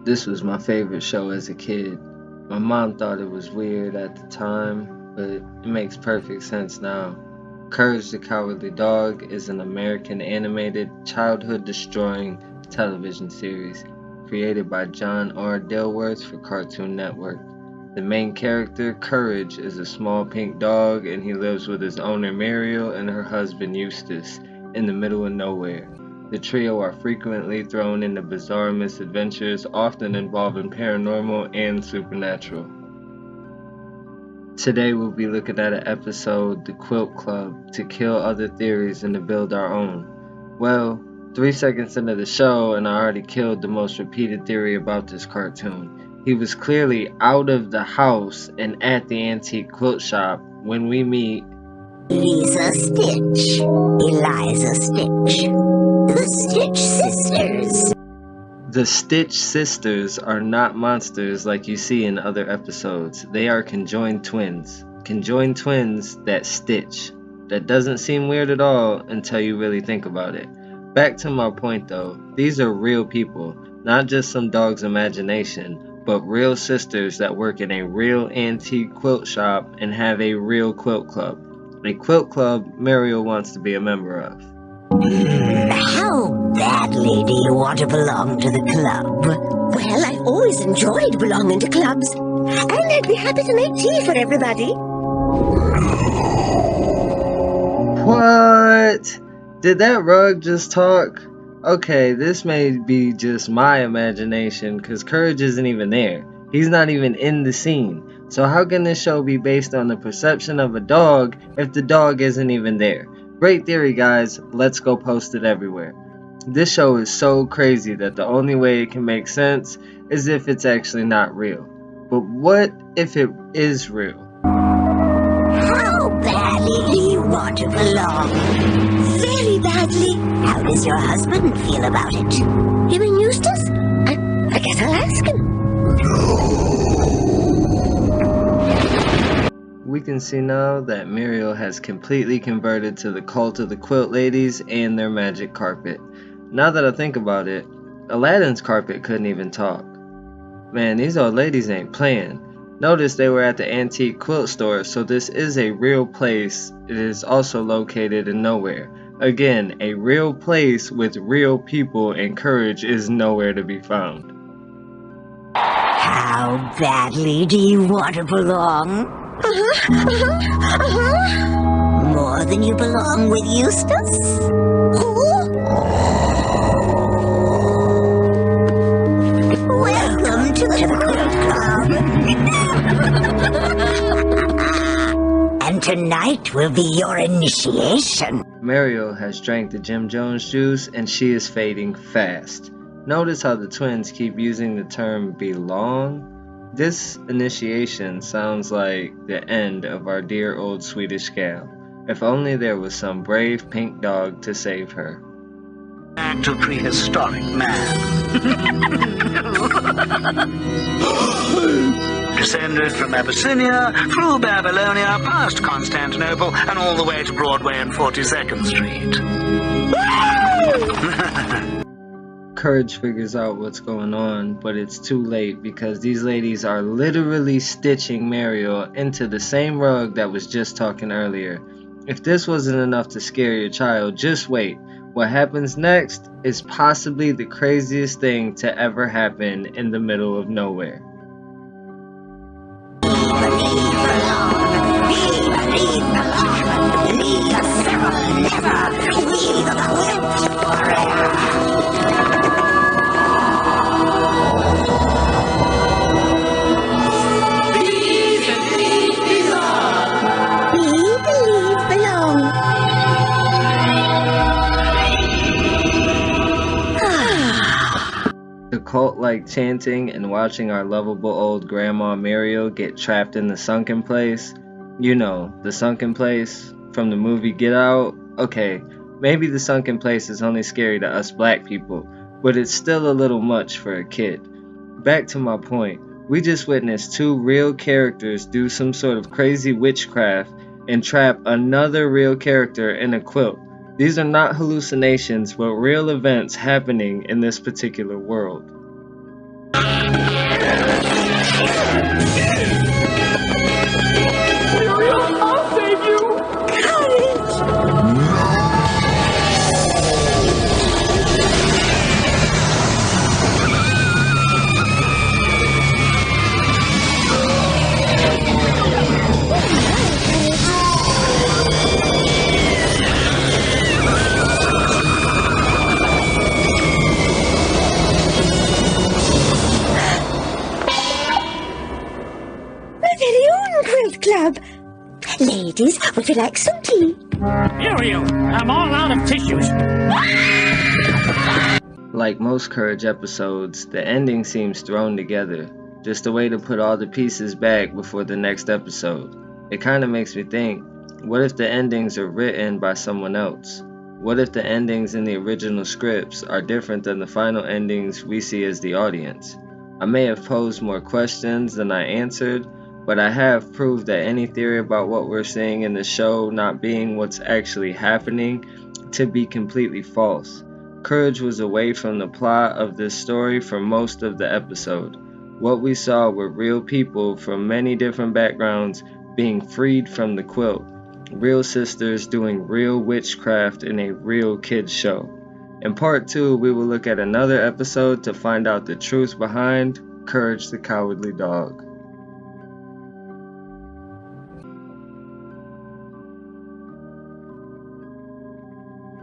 This was my favorite show as a kid. My mom thought it was weird at the time, but it makes perfect sense now. Courage the Cowardly Dog is an American animated, childhood destroying television series created by John R. Dilworth for Cartoon Network. The main character, Courage, is a small pink dog and he lives with his owner Muriel and her husband Eustace in the middle of nowhere. The trio are frequently thrown into bizarre misadventures, often involving paranormal and supernatural. Today we'll be looking at an episode, The Quilt Club, to kill other theories and to build our own. Well, 3 seconds into the show and I already killed the most repeated theory about this cartoon. He was clearly out of the house and at the antique quilt shop when we meet Lisa Stitch, Eliza Stitch, the Stitch Sisters. The Stitch Sisters are not monsters like you see in other episodes. They are conjoined twins. Conjoined twins that stitch. That doesn't seem weird at all until you really think about it. Back to my point though, these are real people, not just some dog's imagination, but real sisters that work in a real antique quilt shop and have a real quilt club. A quilt club Muriel wants to be a member of. How badly do you want to belong to the club? Well, I've always enjoyed belonging to clubs, and I'd be happy to make tea for everybody. What? Did that rug just talk? Okay, this may be just my imagination, cause Courage isn't even there. He's not even in the scene. So how can this show be based on the perception of a dog if the dog isn't even there? Great theory, guys. Let's go post it everywhere. This show is so crazy that the only way it can make sense is if it's actually not real. But what if it is real? How badly do you want to belong? Very badly. How does your husband feel about it? You mean Eustace? I guess I'll ask him. We can see now that Muriel has completely converted to the cult of the Quilt Ladies and their magic carpet. Now that I think about it, Aladdin's carpet couldn't even talk. Man, these old ladies ain't playing. Notice they were at the antique quilt store, so this is a real place. It is also located in nowhere. Again, a real place with real people, and Courage is nowhere to be found. How badly do you want to belong? More than you belong with Eustace? Welcome to the Quilt Club. And tonight will be your initiation. Muriel has drank the Jim Jones juice and she is fading fast. Notice how the twins keep using the term belong? This initiation sounds like the end of our dear old Swedish gal. If only there was some brave pink dog to save her. Act of prehistoric man. Descended from Abyssinia, through Babylonia, past Constantinople, and all the way to Broadway and 42nd Street. Courage figures out what's going on, but it's too late because these ladies are literally stitching Muriel into the same rug that was just talking earlier. If this wasn't enough to scare your child, just wait. What happens next is possibly the craziest thing to ever happen in the middle of nowhere. Cult-like chanting and watching our lovable old grandma Muriel get trapped in the sunken place. You know, the sunken place from the movie Get Out. Okay, maybe the sunken place is only scary to us black people, but it's still a little much for a kid. Back to my point, we just witnessed two real characters do some sort of crazy witchcraft and trap another real character in a quilt. These are not hallucinations, but real events happening in this particular world. ladies. Would you like some tea? Muriel, I'm all out of tissues. Like most Courage episodes, the ending seems thrown together, just a way to put all the pieces back before the next episode. It kinda makes me think, what if the endings are written by someone else? What if the endings in the original scripts are different than the final endings we see as the audience? I may have posed more questions than I answered, but I have proved that any theory about what we're seeing in the show not being what's actually happening to be completely false. Courage was away from the plot of this story for most of the episode. What we saw were real people from many different backgrounds being freed from the quilt. Real sisters doing real witchcraft in a real kids show. In part 2, we will look at another episode to find out the truth behind Courage the Cowardly Dog.